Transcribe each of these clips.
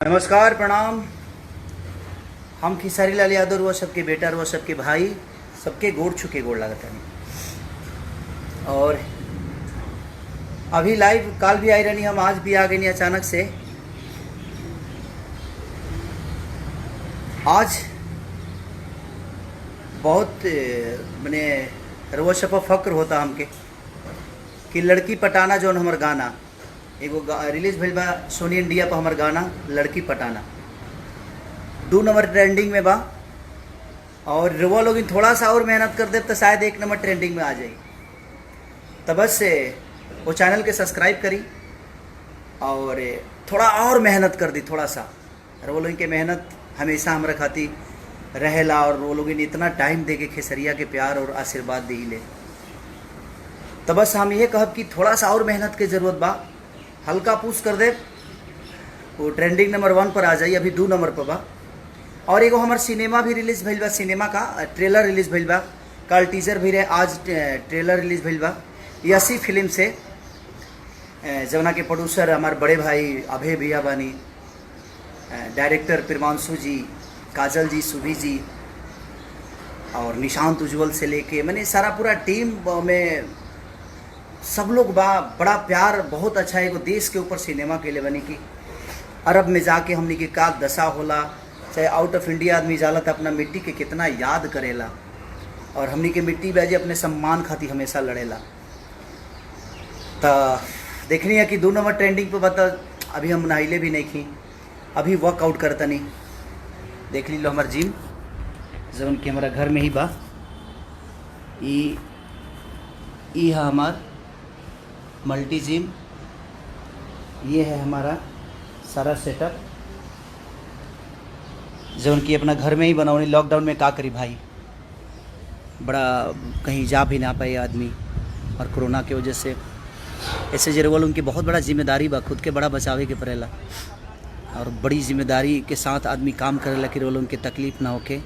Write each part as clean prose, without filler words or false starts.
नमस्कार, प्रणाम। हम खेसारी लाल यादव वो सबके बेटा वो सबके भाई सबके गोड़ छुके गोड़ लागत है। और अभी लाइव काल भी आई रहनी, हम आज भी आ गए नहीं अचानक से। आज बहुत मैंने रउआ सब फक्र होता हमके कि लड़की पटाना जो हमार गाना एगो रिलीज भइल बा सोनी इंडिया पर, हमार गाना लड़की पटाना 2 नंबर ट्रेंडिंग में बा। और रउआ लोग थोड़ा सा और मेहनत कर दे तो शायद 1 नंबर ट्रेंडिंग में आ जाए। तो बस वो चैनल के सब्सक्राइब करी और थोड़ा और मेहनत कर दी। थोड़ा सा रउआ लोग के मेहनत हमेशा हमरा खाती रहेला और वो लोग इतना टाइम दे के खेसरिया के प्यार और आशीर्वाद दी ले। तो बस हम ये कहब कि थोड़ा सा और मेहनत की ज़रूरत बा। हल्का पुश कर दे, वो ट्रेंडिंग नंबर 1 पर आ जाइए। अभी 2 नंबर पर बा। और एगो हमार सिनेमा भी रिलीज़ भइल बा, सिनेमा का ट्रेलर रिलीज़ भइल बा। कल टीजर भी रहे, आज ट्रेलर रिलीज़ भइल बा यसी फिल्म से, जवना के प्रोड्यूसर हमार बड़े भाई अभय भैया बानी, डायरेक्टर प्रिमांशु जी, काजल जी, सुभी जी और निशांत उज्जवल से लेके मैंने सारा पूरा टीम में सब लोग बा। बड़ा प्यार, बहुत अच्छा है। एगो देश के ऊपर सिनेमा के लिए बनी कि अरब में जाके हमने के का दशा होला, चाहे आउट ऑफ इंडिया आदमी जाला तो अपना मिट्टी के कितना याद करेला और हमने के मिट्टी बाजी अपने सम्मान खातिर हमेशा लड़ेला। तो देखनी है कि 2 नंबर ट्रेंडिंग पे बता। अभी हम नहाइले भी नहीं खी, अभी वर्कआउट करता नहीं। देख ली लो हमार जिम जौन कि हमारा घर में ही बा। ई है हमार मल्टी जिम, ये है हमारा सारा सेटअप जौन कि अपना घर में ही बनाओ। लॉकडाउन में का करी भाई, बड़ा कहीं जा भी ना पाए आदमी और कोरोना की वजह से। ऐसे जरूर उनकी बहुत बड़ा जिम्मेदारी बा, खुद के बड़ा बचावे के पड़ेला और बड़ी जिम्मेदारी के साथ आदमी काम करेला कि रोल उनके तकलीफ़ ना होके।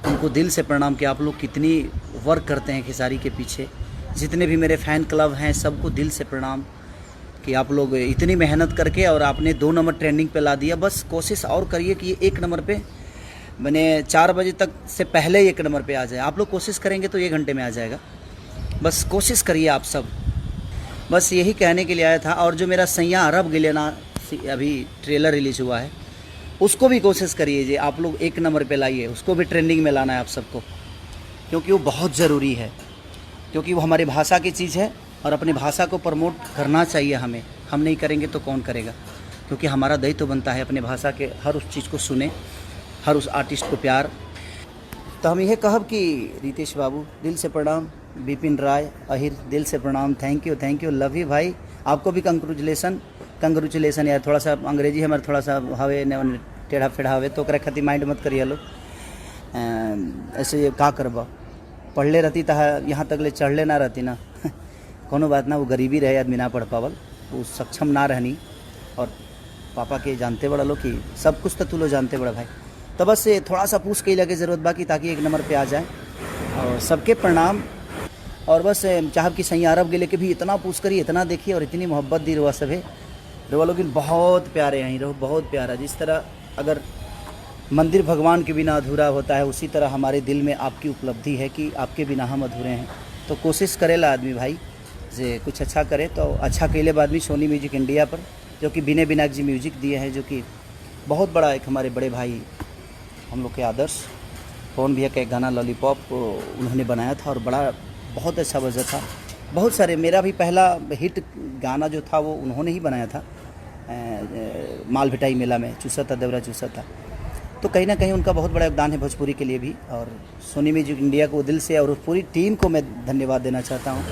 उनको दिल से प्रणाम कि आप लोग कितनी वर्क करते हैं खेसारी के पीछे। जितने भी मेरे फ़ैन क्लब हैं सबको दिल से प्रणाम कि आप लोग इतनी मेहनत करके और आपने 2 नंबर ट्रेंडिंग पे ला दिया। बस कोशिश और करिए कि ये 1 नंबर पे मैंने 4 बजे तक से पहले 1 नंबर पे आ जाए। आप लोग कोशिश करेंगे तो 1 घंटे में आ जाएगा। बस कोशिश करिए आप सब, बस यही कहने के लिए आया था। और जो मेरा सैया अरब गिलेना अभी ट्रेलर रिलीज़ हुआ है, उसको भी कोशिश करिए जी आप लोग 1 नंबर पे लाइए। उसको भी ट्रेंडिंग में लाना है आप सबको, क्योंकि वो बहुत ज़रूरी है, क्योंकि वो हमारी भाषा की चीज़ है और अपनी भाषा को प्रमोट करना चाहिए हमें। हम नहीं करेंगे तो कौन करेगा, क्योंकि हमारा दायित्व तो बनता है अपने भाषा के हर उस चीज़ को सुने, हर उस आर्टिस्ट को प्यार। तो हम यह कहब कि रितेश बाबू दिल से प्रणाम, विपिन राय अहिर दिल से प्रणाम। थैंक यू, लव यू भाई। आपको भी कंग्रेचुलेसन यार। थोड़ा सा अंग्रेजी हमारे थोड़ा सा हवे न टेढ़ा फेढ़ा हवे तो खातिर माइंड मत करिए लो। ऐसे का करबा, पढ़ले रहती तो यहाँ तक ले चढ़ले ना रहती ना कोनो बात ना। वो गरीबी रहे, आदमी ना पढ़ पावल, वो सक्षम ना रहनी। और पापा के जानते बड़ा लो कि सब कुछ तो तू लो जानते बड़ा भाई। तो बस थोड़ा सा पूछ के लगे ज़रूरत बाकी ताकि 1 नंबर पे आ जाए। और सबके प्रणाम। और बस चाहब कि सही अरब गिले के भी इतना पूछ करिए, इतना देखिए और इतनी मोहब्बत दी रुआ सभे रुआ लोग बहुत प्यारे हैं। रहो बहुत प्यारा। जिस तरह अगर मंदिर भगवान के बिना अधूरा होता है, उसी तरह हमारे दिल में आपकी उपलब्धि है कि आपके बिना हम अधूरे हैं। तो कोशिश करेला आदमी भाई जे कुछ अच्छा करे तो अच्छा कैले आदमी। सोनी म्यूजिक इंडिया पर जो कि बिने बिनाक जी म्यूजिक दिए हैं, जो कि बहुत बड़ा एक हमारे बड़े भाई हम लोग के आदर्श पवन भैया का एक गाना लॉलीपॉप उन्होंने बनाया था और बहुत अच्छा बजा था। बहुत सारे, मेरा भी पहला हिट गाना जो था वो उन्होंने ही बनाया था। माल भिटाई मेला में चूसा था देवरा चूसा था। तो कहीं ना कहीं उनका बहुत बड़ा योगदान है भोजपुरी के लिए भी। और सोनी म्यूजिक इंडिया को दिल से और पूरी टीम को मैं धन्यवाद देना चाहता हूँ।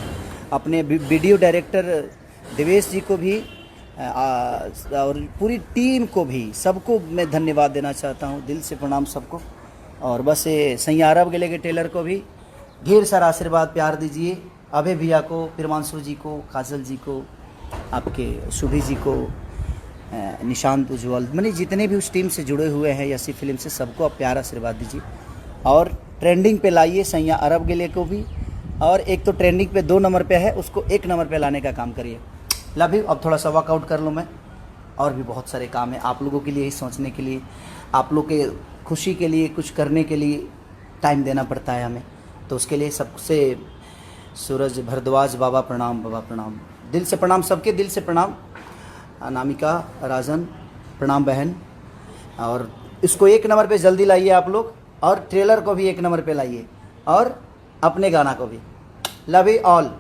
अपने वीडियो डायरेक्टर देवेश जी को भी और पूरी टीम को भी, सबको मैं धन्यवाद देना चाहता हूँ। दिल से प्रणाम सबको। और बस सैया अरब गिले के टेलर को भी ढेर सारा आशीर्वाद प्यार दीजिए। अभय भैया को, प्रिमांशु जी को, काजल जी को, आपके सुभी जी को, निशांत उज्जवल, मैंने जितने भी उस टीम से जुड़े हुए हैं यसी फिल्म से, सबको आप प्यार आशीर्वाद दीजिए। और ट्रेंडिंग पे लाइए सैया अरब गिले को भी। और एक तो ट्रेंडिंग पे 2 नंबर पे है, उसको 1 नंबर पे लाने का काम करिए। Love you. अब थोड़ा सा वर्कआउट कर लूँ मैं और भी बहुत सारे काम है आप लोगों के लिए ही सोचने के लिए, आप लोग के खुशी के लिए कुछ करने के लिए टाइम देना पड़ता है हमें। तो उसके लिए सबसे सूरज भारद्वाज बाबा प्रणाम, बाबा प्रणाम, दिल से प्रणाम, सबके दिल से प्रणाम। अनामिका राजन प्रणाम बहन। और इसको 1 नंबर पे जल्दी लाइए आप लोग, और ट्रेलर को भी 1 नंबर पे लाइए, और अपने गाना को भी। Love you all.